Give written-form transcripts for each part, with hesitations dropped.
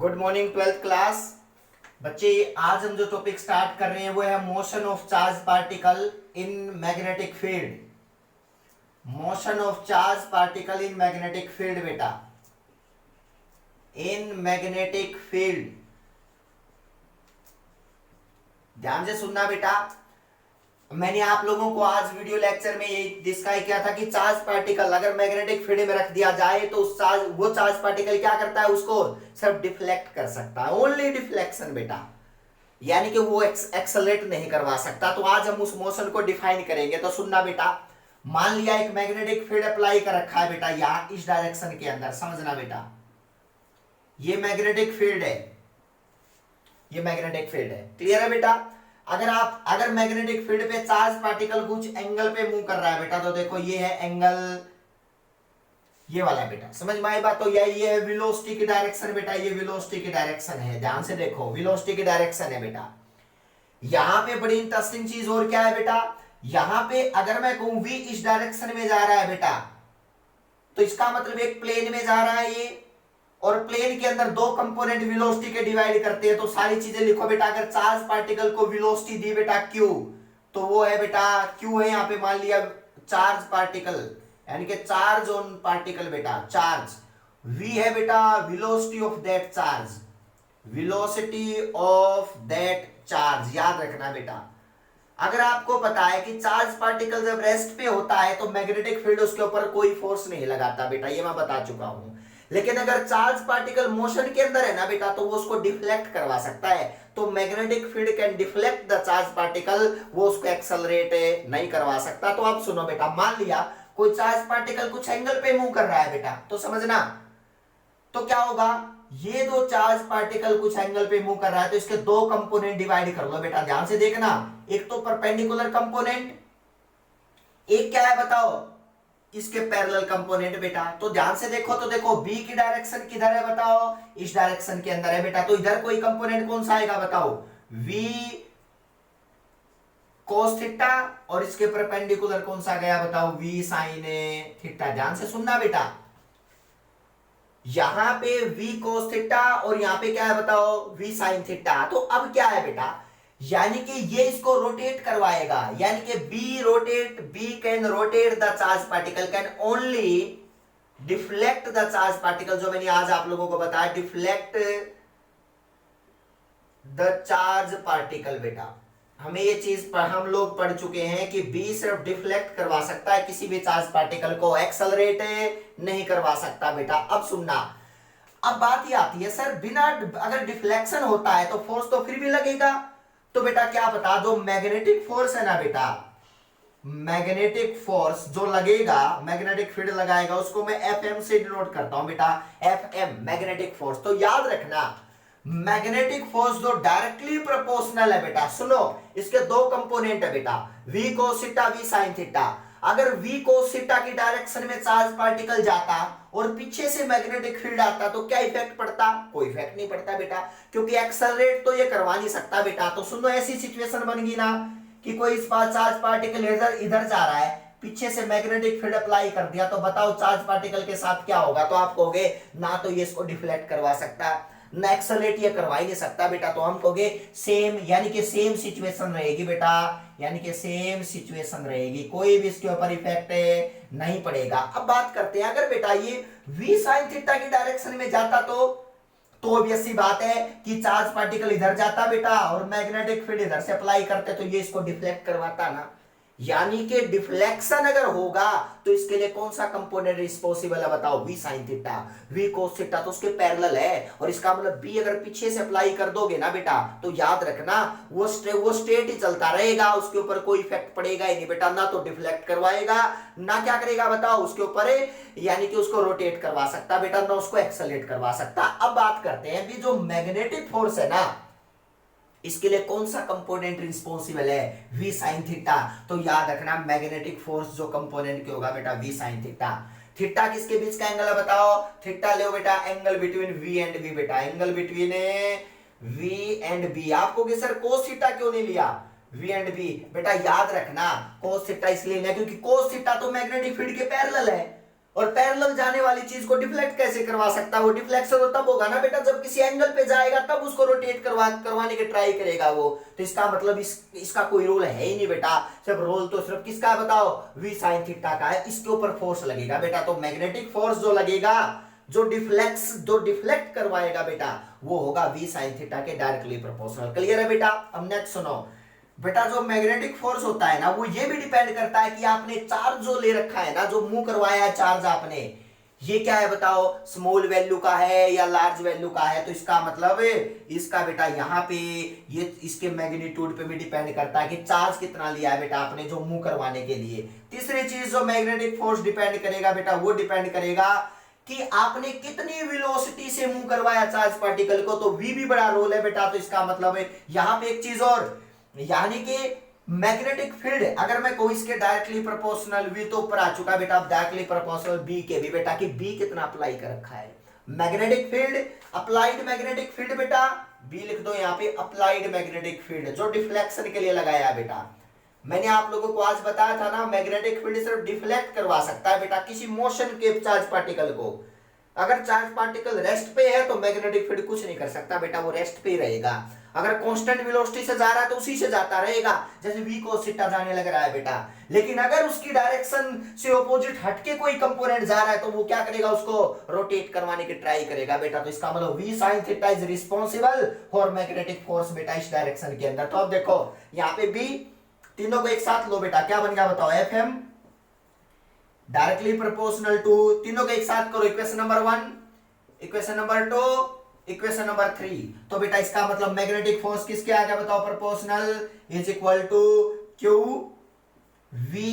Good morning twelfth class बच्चे। आज हम जो टॉपिक स्टार्ट कर रहे हैं वो है motion of charge particle in magnetic field. Motion of charge particle in magnetic field बेटा, इन मैग्नेटिक फील्ड। ध्यान से सुनना बेटा। मैंने आप लोगों को आज वीडियो लेक्चर में ये डिस्क्राइब किया था कि चार्ज पार्टिकल अगर मैग्नेटिक फील्ड में रख दिया जाए तो वो चार्ज पार्टिकल क्या करता है, उसको सिर्फ डिफ्लेक्ट कर सकता है, ओनली डिफ्लेक्शन बेटा, यानी कि वो एक्सेलरेट नहीं करवा सकता। तो आज हम उस मोशन को डिफाइन करेंगे। तो सुनना बेटा, मान लिया एक मैग्नेटिक फील्ड अप्लाई कर रखा है बेटा यहां इस डायरेक्शन के अंदर। समझना बेटा, ये मैग्नेटिक फील्ड है, ये मैग्नेटिक फील्ड है। क्लियर है बेटा। अगर मैग्नेटिक फील्ड पे चार्ज पार्टिकल कुछ एंगल पे मूव कर रहा है बेटा, तो देखो ये है एंगल, ये वाला है बेटा। समझ में आई बात। तो ये है वेलोसिटी की डायरेक्शन बेटा, ये वेलोसिटी की डायरेक्शन है। ध्यान से देखो, वेलोसिटी की डायरेक्शन है बेटा। यहां पे बड़ी इंटरेस्टिंग चीज और क्या है बेटा, यहां पे अगर मैं कहूं v इस डायरेक्शन में जा रहा है बेटा, तो इसका मतलब एक प्लेन में जा रहा है ये, और प्लेन के अंदर दो कंपोनेंट वेलोसिटी के डिवाइड करते हैं। तो सारी चीजें लिखो बेटा। अगर चार्ज पार्टिकल को वेलोसिटी दी बेटा q, तो वो है बेटा q है यहां पे, मान लिया चार्ज पार्टिकल यानी कि चार्ज ऑन पार्टिकल बेटा, चार्ज। v है बेटा velocity of that charge, velocity of that charge. याद रखना बेटा, अगर आपको पता है कि चार्ज पार्टिकल जब रेस्ट पे होता है तो मैग्नेटिक फील्ड उसके ऊपर कोई फोर्स नहीं लगाता बेटा, ये मैं बता चुका हूं। लेकिन अगर चार्ज पार्टिकल मोशन के अंदर है ना बेटा, तो वो उसको डिफ्लेक्ट करवा सकता है। तो magnetic field can deflect the charge particle, वो उसको एक्सेलरेट नहीं करवा सकता। तो आप सुनो बेटा, मान लिया कोई चार्ज पार्टिकल कुछ एंगल पे मूव कर रहा है बेटा, तो समझना तो क्या होगा, ये दो चार्ज पार्टिकल कुछ एंगल पे मूव कर रहा है तो इसके दो कंपोनेंट डिवाइड कर लो बेटा। ध्यान से देखना, एक तो परपेंडिकुलर कंपोनेंट, एक क्या है बताओ, इसके पैरेलल कंपोनेंट बेटा। तो ध्यान से देखो, तो देखो b की डायरेक्शन किधर है बताओ, इस डायरेक्शन के अंदर है बेटा। तो इधर कोई कंपोनेंट कौन सा आएगा बताओ, v cos थीटा, और इसके परपेंडिकुलर कौन सा गया बताओ, v sin थीटा। ध्यान से सुनना बेटा, यहां पे v cos थीटा और यहां पे क्या है बताओ, v sin थीटा। तो अब क्या है बेटा, यानी कि ये इसको रोटेट करवाएगा, यानी कि b can rotate the charge particle, can only deflect the charge particle. जो मैंने आज आप लोगों को बताया, डिफ्लेक्ट द चार्ज पार्टिकल बेटा। हमें ये चीज हम लोग पढ़ चुके हैं कि b सिर्फ डिफ्लेक्ट करवा सकता है, किसी भी चार्ज पार्टिकल को एक्सेलरेट नहीं करवा सकता बेटा। अब सुनना, अब बात ये आती है सर बिना अगर डिफ्लेक्शन होता है तो फोर्स तो फिर भी लगेगा। तो बेटा क्या बता दो, मैग्नेटिक फोर्स है ना बेटा, मैग्नेटिक फोर्स जो लगेगा, मैग्नेटिक फील्ड लगाएगा, उसको मैं एफएम से डिनोट करता हूं बेटा, एफएम मैग्नेटिक फोर्स। तो याद रखना, मैग्नेटिक फोर्स जो डायरेक्टली प्रोपोर्शनल है बेटा। सुनो, इसके दो कंपोनेंट है बेटा, v cos theta, v sin theta. अगर v cos थीटा की डायरेक्शन में चार्ज पार्टिकल जाता और पीछे से मैग्नेटिक फील्ड आता तो क्या इफेक्ट पड़ता, कोई इफेक्ट नहीं पड़ता बेटा, क्योंकि एक्सेलरेट तो ये करवा नहीं सकता बेटा। तो सुनो, ऐसी सिचुएशन बन गई ना कि कोई इस बार चार्ज पार्टिकल इधर जा रहा है, पीछे से मैग्नेटिक फील्ड अप्लाई कर दिया, तो बताओ चार्ज पार्टिकल के साथ क्या होगा। तो आप कहोगे ना तो ये इसको डिफ्लेक्ट करवा सकता, ना एक्सेलरेट ये करवा ही नहीं सकता बेटा। तो हम कहोगे सेम, यानी कि सेम सिचुएशन रहेगी बेटा, यानी कि सेम सिचुएशन रहेगी, कोई भी इसके ऊपर इफेक्ट नहीं पड़ेगा। अब बात करते हैं, अगर बेटा ये v sin थीटा की डायरेक्शन में जाता तो ऑब्वियस सी बात है कि चार्ज पार्टिकल इधर जाता बेटा और मैग्नेटिक फील्ड इधर से अप्लाई करते, तो ये इसको डिफ्लेक्ट करवाता ना। यानी कि डिफ्लेक्शन अगर होगा तो इसके लिए कौन सा कंपोनेंट रिस्पॉन्सिबल है बताओ, v sin theta, v cos theta तो उसके पैरेलल है, और इसका मतलब b अगर पीछे से अप्लाई कर दोगे ना बेटा, तो याद रखना वो स्ट्रेट ही चलता रहेगा, उसके ऊपर कोई इफेक्ट पड़ेगा ही नहीं बेटा। ना तो डिफ्लेक्ट करवाएगा, ना क्या करेगा बताओ उसके ऊपर, यानी कि उसको रोटेट करवा सकता बेटा, ना उसको एक्सेलरेट करवा सकता। अब बात करते हैं भी जो मैग्नेटिक फोर्स है ना, इसके लिए कौन सा कंपोनेंट रिस्पॉन्सिबल है, v sin थीटा। तो याद रखना, मैग्नेटिक फोर्स जो कंपोनेंट के होगा बेटा v sin थीटा। थीटा किसके बीच का एंगल है बताओ, थीटा ले बेटा angle between v and b बेटा, angle between v and b। आपको कि सर cos थीटा क्यों नहीं लिया, v एंड b बेटा याद रखना, cos थीटा इसलिए लिया क्योंकि cos थीटा तो मैग्नेटिक फील्ड के पैरेलल है, और पैरेलल जाने वाली चीज को डिफ्लेक्ट कैसे करवा सकता है? वो डिफ्लेक्शन तो तब होगा ना बेटा जब किसी एंगल पे जाएगा तब उसको रोटेट करवाने की ट्राई करेगा वो। तो इसका मतलब इसका कोई रोल है ही नहीं बेटा, सिर्फ रोल तो सिर्फ किसका है बताओ? v sin थीटा का है। इसके ऊपर फोर्स लगेगा बेटा, तो मैग्नेटिक फोर्स जो लगेगा, जो डिफ्लेक्ट करवाएगा बेटा, वो होगा v sin थीटा के डायरेक्टली प्रोपोर्शनल। क्लियर है बेटा? अब नेक्स्ट सुनो बेटा, जो मैग्नेटिक फोर्स होता है ना, वो ये भी डिपेंड करता है कि आपने चार्ज जो ले रखा है ना, जो मूव करवाया है चार्ज आपने, ये क्या है बताओ? स्मॉल वैल्यू का है या लार्ज वैल्यू का है? तो इसका मतलब इसका बेटा यहाँ पे ये इसके मैग्नीट्यूड पे भी डिपेंड करता है कि चार्ज कितना लिया है बेटा आपने जो मूव करवाने के लिए। तीसरी चीज जो मैग्नेटिक फोर्स डिपेंड करेगा बेटा, वो डिपेंड करेगा कि आपने कितनी वेलोसिटी से मूव करवाया चार्ज पार्टिकल को, तो v भी बड़ा रोल है बेटा। तो इसका मतलब है यहां पे एक चीज और, यानी कि मैग्नेटिक फील्ड अगर मैं कोई इसके डायरेक्टली प्रोपोर्शनल v तो ऊपर आ चुका बेटा, अब डायरेक्टली प्रोपोर्शनल b के भी बेटा, कि b कितना अप्लाई कर रखा है। Magnetic field, applied magnetic field बेटा, b लिख दो यहाँ पे, अप्लाइड मैग्नेटिक फील्ड जो डिफ्लेक्शन के लिए लगाया बेटा। मैंने आप लोगों को आज बताया था ना, मैग्नेटिक फील्ड सिर्फ डिफ्लेक्ट करवा सकता है बेटा किसी मोशन के चार्ज पार्टिकल को। अगर चार्ज पार्टिकल रेस्ट पे है तो मैग्नेटिक फील्ड कुछ नहीं कर सकता बेटा, वो रेस्ट पे ही रहेगा। अगर कांस्टेंट वेलोसिटी से जा रहा है तो उसी से जाता रहेगा, जैसे v को थीटा जाने लग रहा है बेटा। लेकिन अगर उसकी डायरेक्शन से ऑपोजिट हटके कोई कंपोनेंट जा रहा है तो वो क्या करेगा? उसको रोटेट करवाने की ट्राई करेगा बेटा। तो इसका मतलब v sin theta is responsible for magnetic force बेटा इस डायरेक्शन के अंदर। तो अब देखो यहाँ पे b, तीनों को एक साथ लो बेटा, क्या बन गया बताओ? Fm डायरेक्टली प्रोपोर्शनल टू, तीनों को एक साथ करो, equation number 1, equation number 2, equation number 3। तो बेटा इसका मतलब मैग्नेटिक फोर्स किसके आ गया बताओ? Proportional is equal to Q V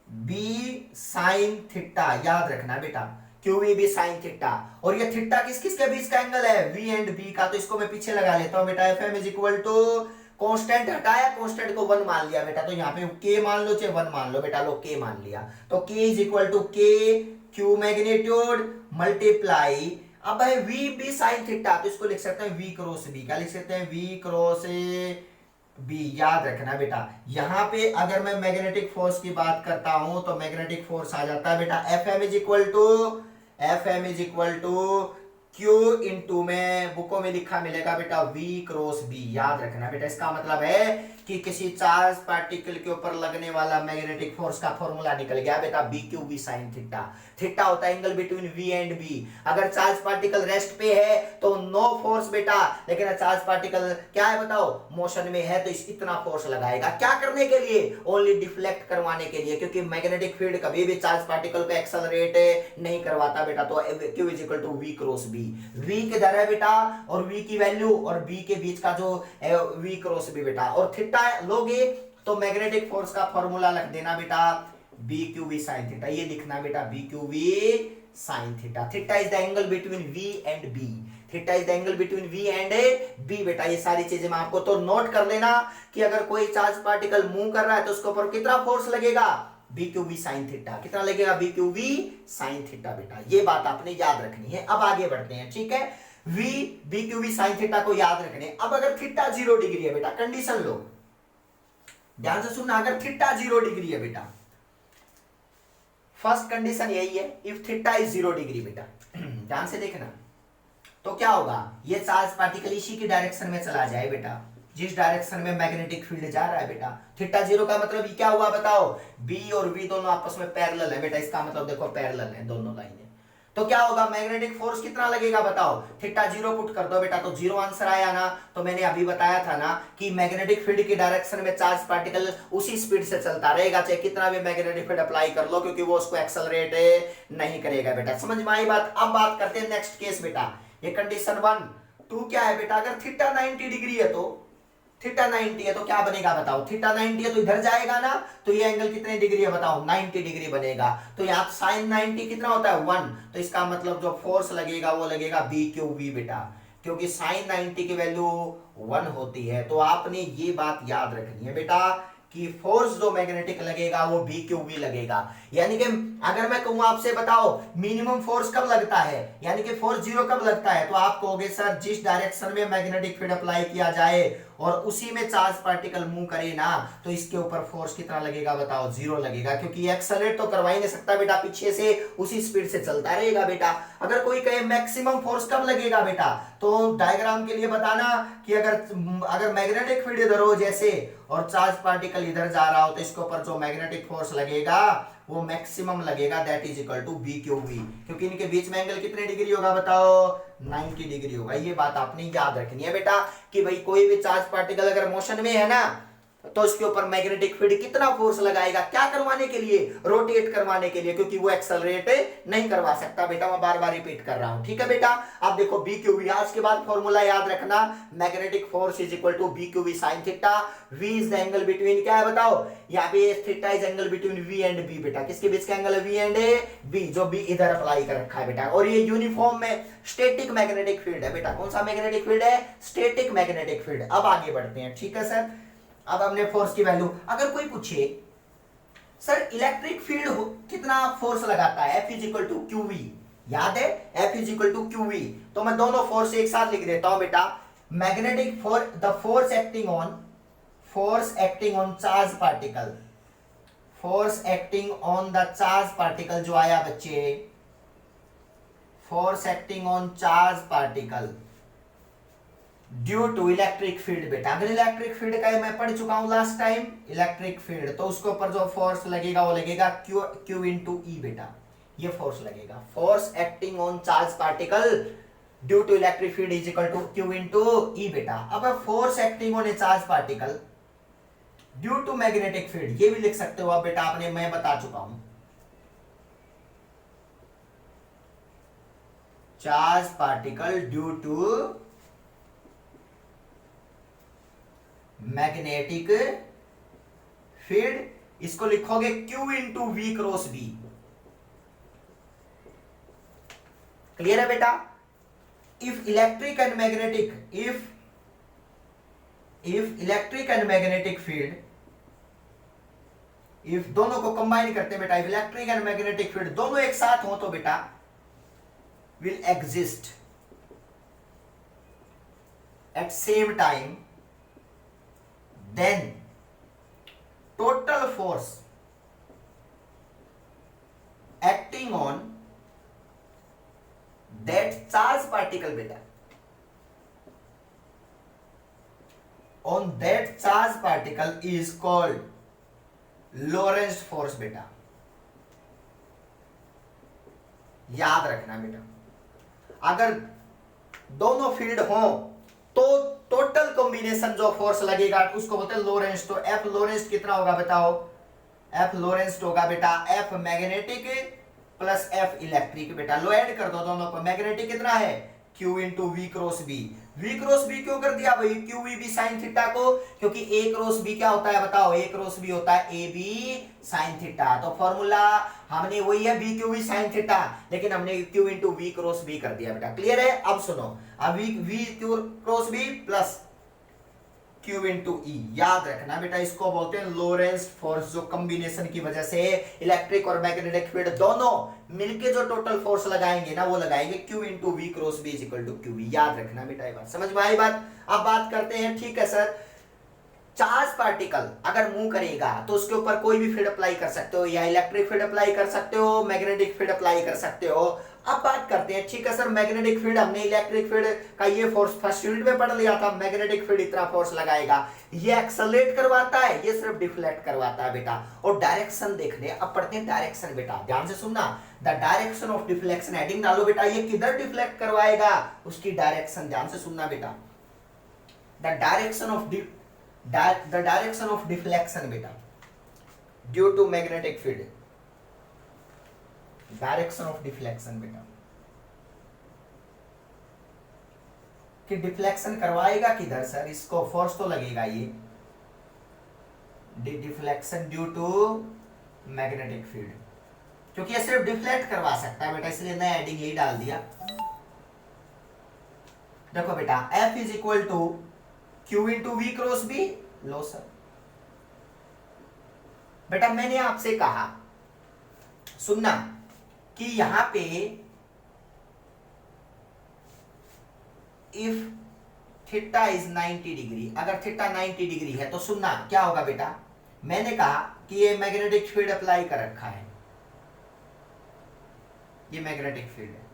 B sine theta. याद रखना बेटा, Q V B sine theta. और ये थीटा किस किस के बीच का एंगल है? v एंड b का। तो इसको मैं पीछे लगा लेता हूं बेटा। F M is equal to, constant हटाया, कांस्टेंट को 1 मान लिया बेटा, तो यहाँ पे k मान लो चाहे 1 मान लो बेटा, लो k मान लिया। तो k is equal to k q magnitude multiply, अब है v b साइन थीटा, तो इसको लिख सकते हैं v क्रॉस b। क्या लिख सकते हैं? v cross b। याद रखना बेटा, यहां पे अगर मैं मैग्नेटिक फोर्स की बात करता हूं तो मैग्नेटिक फोर्स आ जाता है बेटा Fm is equal to Q into में बुकों में लिखा मिलेगा बेटा v क्रॉस b। याद रखना बेटा, इसका मतलब है कि किसी चार्ज पार्टिकल के ऊपर लगने वाला मैग्नेटिक फोर्स का फॉर्मूला निकल गया बेटा, b Q v sign theta. Theta होता है angle between v and b। अगर चार्ज पार्टिकल रेस्ट पे है तो नो फोर्स बेटा, लेकिन चार्ज पार्टिकल क्या है बताओ? मोशन में है, तो इतना फोर्स लगाएगा। क्या करने के लिए? ओनली डिफ्लेक्ट करवाने के लिए, क्योंकि मैग्नेटिक फील्ड कभी भी चार्ज पार्टिकल को एक्सेलरेट नहीं करवाता बेटा। तो q is equal to v cross b। v किधर है बेटा? और v की वैल्यू और b के बीच का जो v क्रॉस b बेटा, और थीटा लोगे तो मैग्नेटिक फोर्स का फॉर्मूला लिख देना बेटा B Q V sine theta. ये लिखना बेटा B Q V sine theta. Theta is the angle between v and b। Theta is the angle between v and b बेटा। ये सारी चीजें मैं आपको तो नोट कर लेना कि अगर कोई चार्ज पार्टिकल मूव कर रहा है तो उसके ऊपर कितना फोर्स लगेगा? B Q V sine theta. कितना लगेगा? B Q V sine theta बेटा। ये बात आपने याद रखनी है। अब आगे बढ़ते हैं, ठीक है? v B Q V sine theta को याद रखने। अब अगर थीटा 0 डिग्री है बेटा, कंडीशन लो, ध्यान से सुनना। अगर थीटा 0 डिग्री है बेटा, फर्स्ट कंडीशन यही है, इफ थीटा इज 0 डिग्री बेटा, ध्यान से देखना, तो क्या होगा? ये चार्ज पार्टिकल इसी की डायरेक्शन में चला जाए बेटा, जिस डायरेक्शन में मैग्नेटिक फील्ड जा रहा है बेटा। थीटा 0 का मतलब ये क्या हुआ बताओ? b और v दोनों आपस में पैरेलल है बेटा। इसका मतलब देखो पैरेलल है दोनों लाइनें। तो क्या होगा? मैग्नेटिक फोर्स कितना लगेगा बताओ? थीटा 0 पुट कर दो बेटा, तो 0 आंसर आया ना। तो मैंने अभी बताया था ना कि मैग्नेटिक फील्ड की डायरेक्शन में चार्ज पार्टिकल उसी स्पीड से चलता रहेगा, चाहे कितना भी मैग्नेटिक फील्ड अप्लाई कर लो, क्योंकि वो उसको एक्सेलरेट नहीं करेगा बेटा। समझ में आई बात? अब बात करते हैं नेक्स्ट केस बेटा। ये कंडीशन 1 2 क्या है बेटा? अगर थीटा 90 डिग्री है तो थीटा 90 है तो क्या बनेगा बताओ? थीटा 90 है तो इधर जाएगा ना, तो ये एंगल कितने डिग्री है बताओ? 90 डिग्री बनेगा। तो यहाँ साइन 90 कितना होता है? 1। तो इसका मतलब जो फोर्स लगेगा वो लगेगा बी क्यू वी बेटा, क्योंकि साइन 90 की वैल्यू 1 होती है। तो आपने ये बात याद रखनी है बेटा कि फोर्स जो मैग्नेटिक लगेगा वो बी क्यू वी लगेगा। यानी कि अगर मैं कहूं आपसे बताओ मिनिमम फोर्स कब लगता है, यानी कि फोर्स जीरो कब लगता है, तो आप कहोगे सर जिस डायरेक्शन में मैग्नेटिक फील्ड अप्लाई किया जाए और उसी में चार्ज पार्टिकल मूव करे ना, तो इसके ऊपर फोर्स कितना लगेगा बताओ, जीरो लगेगा, क्योंकि एक्सेलरेट तो करवा ही नहीं सकता बेटा, पीछे से उसी स्पीड से चलता रहेगा बेटा। अगर कोई कहे मैक्सिमम फोर्स कब लगेगा बेटा, तो डायग्राम के लिए बताना कि अगर मैग्नेटिक फील्ड इधर हो जैसे और चार्ज पार्टिकल इधर जा रहा हो, तो इसके ऊपर जो मैग्नेटिक फोर्स लगेगा वो मैक्सिमम लगेगा, that is equal to B Q V, क्योंकि इनके बीच में एंगल कितने डिग्री होगा बताओ, 90 डिग्री होगा। ये बात आपने याद रखनी है बेटा कि भाई कोई भी चार्ज पार्टिकल अगर मोशन में है ना, तो इसके ऊपर मैग्नेटिक फील्ड कितना फोर्स लगाएगा, क्या करवाने के लिए, रोटेट करवाने के लिए, क्योंकि वो एक्सेलरेट नहीं करवा सकता बेटा, मैं बार बार रिपीट कर रहा हूं, ठीक है बेटा। अब देखो बी क्यू वी, आज के बाद फॉर्मूला याद रखना, magnetic force is equal to B Q V sine theta, V is the angle between, क्या है बताओ, यहाँ पे theta is angle between V and B बेटा, किसके बीच का एंगल है, वी एंड बी, जो बी इधर अप्लाई कर रखा है बेटा, और ये यूनिफॉर्म में स्टैटिक मैग्नेटिक फील्ड है बेटा, कौन सा मैग्नेटिक फील्ड है, स्टैटिक मैग्नेटिक फील्ड। अब आगे बढ़ते हैं, ठीक है सर। अब हमने फोर्स की वैल्यू, अगर कोई पूछे सर इलेक्ट्रिक फील्ड कितना फोर्स लगाता है, F is equal to Q V, याद है F is equal to Q V, तो मैं दोनों फोर्स एक साथ लिख देता हूं बेटा, magnetic the force acting on charge particle, force acting on the charge particle, जो आया बच्चे, force acting on charge particle due to electric field बेटा, अगर इलेक्ट्रिक फील्ड का मैं पढ़ चुका हूं लास्ट टाइम, इलेक्ट्रिक फील्ड, तो उसके ऊपर जो फोर्स लगेगा वो लगेगा क्यू इंटू ई बेटा, ये फोर्स लगेगा, force acting on charge particle due to electric field is equal to Q into E बेटा। अब force acting on a charge particle due to magnetic field, ये भी लिख सकते हो आप बेटा, आपने मैं बता चुका हूं, charge particle due to magnetic field, इसको लिखोगे Q into V cross B, clear है बेटा। If electric and magnetic field, if दोनों को कंबाइन करते हैं बेटा, if electric and magnetic field दोनों एक साथ हो तो बेटा will exist at same time, then total force acting on that charge particle beta, on that charge particle is called Lorentz force बेटा, याद रखना बेटा, अगर दोनों फील्ड हो तो टोटल कॉम्बिनेशन जो फोर्स लगेगा उसको बोलते हैं लोरेंस। तो एफ लोरेंस कितना होगा बताओ, एफ लोरेंस होगा बेटा F magnetic plus F electric बेटा, लो ऐड कर दो दोनों को, मैग्नेटिक कितना है Q into V cross B, V cross B क्यों कर दिया भाई, Q V B sine theta को, क्योंकि ए क्रॉस बी क्या होता है बताओ, ए क्रॉस बी होता है ए बी साइन थीटा, तो फॉर्मूला हमने वही है B Q V sine theta, लेकिन हमने Q into V cross B कर दिया बेटा, क्लियर है। अब सुनो, अब V Q cross B plus Q into E, याद रखना बेटा, इसको बोलते हैं लोरेंस फोर्स, जो कॉम्बिनेशन की वजह से इलेक्ट्रिक और मैग्नेटिक फील्ड दोनों मिलके जो टोटल फोर्स लगाएंगे ना, वो लगाएंगे Q into V cross B is equal to Q V, याद रखना बेटा, ये बात समझ में आई बात। अब बात करते हैं, ठीक है सर, चार्ज पार्टिकल अगर मूव करेगा तो उसके ऊपर कोई भी फील्ड अप्लाई कर सकते हो, या इलेक्ट्रिक फील्ड अप्लाई कर सकते हो, मैग्नेटिक फील्ड अप्लाई कर सकते हो। अब बात करते हैं, ठीक है सर, मैग्नेटिक फील्ड, हमने इलेक्ट्रिक फील्ड का ये फोर्स फर्स्ट यूनिट में पढ़ लिया था, मैग्नेटिक फील्ड इतना फोर्स लगाएगा, ये एक्सेलरेट करवाता है, ये सिर्फ डिफ्लेक्ट करवाता है बेटा। और डायरेक्शन देखने, अब पढ़ते हैं डायरेक्शन बेटा, ध्यान से सुनना, the direction of deflection, heading डालो बेटा, ये किधर डिफ्लेक्ट करवाएगा, उसकी डायरेक्शन ध्यान से सुनना बेटा, द डायरेक्शन ऑफ डिफ्लेक्शन बेटा due to magnetic field, direction of deflection बेटा, कि डिफ्लेक्शन करवाएगा किधर सर, इसको फोर्स तो लगेगा, ये deflection due to magnetic field, क्योंकि ये सिर्फ डिफ्लेक्ट करवा सकता है बेटा, इसलिए नया हेडिंग यही डाल दिया। देखो बेटा F is equal to Q into V cross B, लो सर बेटा, मैंने आपसे कहा सुनना कि यहां पे इफ थीटा इज 90 डिग्री, अगर थीटा 90 डिग्री है तो सुनना क्या होगा बेटा, मैंने कहा कि ये मैग्नेटिक फील्ड अप्लाई कर रखा है, ये मैग्नेटिक फील्ड है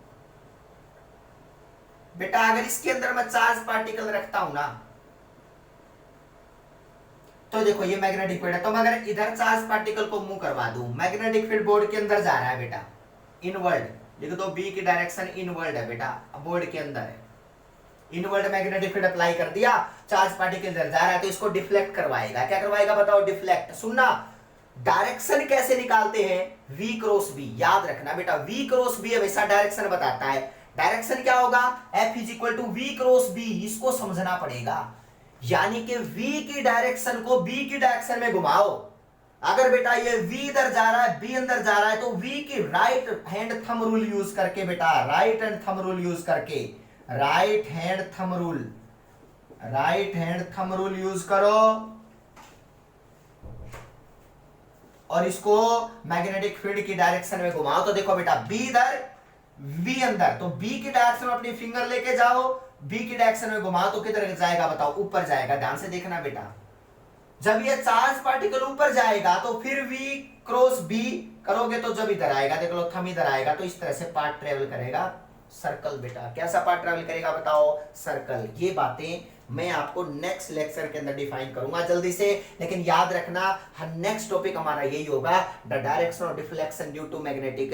बेटा। अगर इसके अंदर मैं चार्ज पार्टिकल रखता हूं ना, तो देखो ये मैग्नेटिक फील्ड है, तो मैं अगर इधर चार्ज पार्टिकल को मूव करवा दूं, मैग्नेटिक फील्ड बोर्ड के अंदर जा रहा है बेटा, इनवर्ड लिख दो, बी की डायरेक्शन इनवर्ड है बेटा, बोर्ड के अंदर है, इनवर्ड मैग्नेटिक फील्ड अप्लाई कर दिया, चार्ज पार्टिकल इधर जा रहा है तो इसको डिफ्लेक्ट करवाएगा। क्या करवाएगा बताओ, डिफ्लेक्ट। सुनना डायरेक्शन कैसे निकालते हैं, v क्रॉस b, याद रखना बेटा, v क्रॉस b हमेशा डायरेक्शन बताता है। डायरेक्शन क्या होगा, f is equal to v cross b, इसको समझना पड़ेगा। यानी कि v की डायरेक्शन को b की डायरेक्शन में घुमाओ। अगर बेटा ये v इधर जा रहा है, b अंदर जा रहा है, तो v की right hand thumb rule use करके बेटा, right hand thumb rule use करके, right hand thumb rule, right hand thumb rule use करो और इसको मैग्नेटिक फील्ड की डायरेक्शन में घुमाओ। तो देखो बेटा b इधर v अंदर, तो b की डायरेक्शन में अपनी फिंगर लेके जाओ, b की डायरेक्शन में घुमाओ तो किधर जाएगा बताओ, ऊपर जाएगा। ध्यान से देखना बेटा, जब ये चार्ज पार्टिकल ऊपर जाएगा तो फिर v क्रॉस b करोगे तो जब इधर आएगा, देख लो थंब इधर आएगा, तो इस तरह से पार्ट ट्रेवल करेगा, सर्कल बेटा। कैसा पार्ट ट्रेवल करेगा बताओ, सर्कल। ये बातें मैं आपको नेक्स्ट लेक्चर के अंदर डिफाइन करूंगा जल्दी से, लेकिन याद रखना नेक्स्ट टॉपिक हमारा यही होगा, the direction of deflection due to magnetic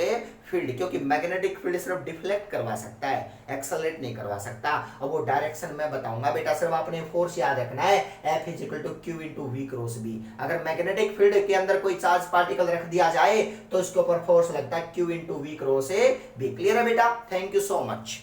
field. क्योंकि मैग्नेटिक फील्ड सिर्फ डिफ्लेक्ट करवा सकता है, एक्सेलरेट नहीं करवा सकता। और वो डायरेक्शन मैं बताऊंगा बेटा, सिर्फ आपने फोर्स याद रखना है, F is equal to Q into V cross B। अगर मैग्नेटिक फील्ड के अंदर कोई चार्ज पार्टिकल रख दिया जाए तो इसके ऊपर फोर्स लगता है Q into V cross B। Clear है बेटा, थैंक यू सो मच।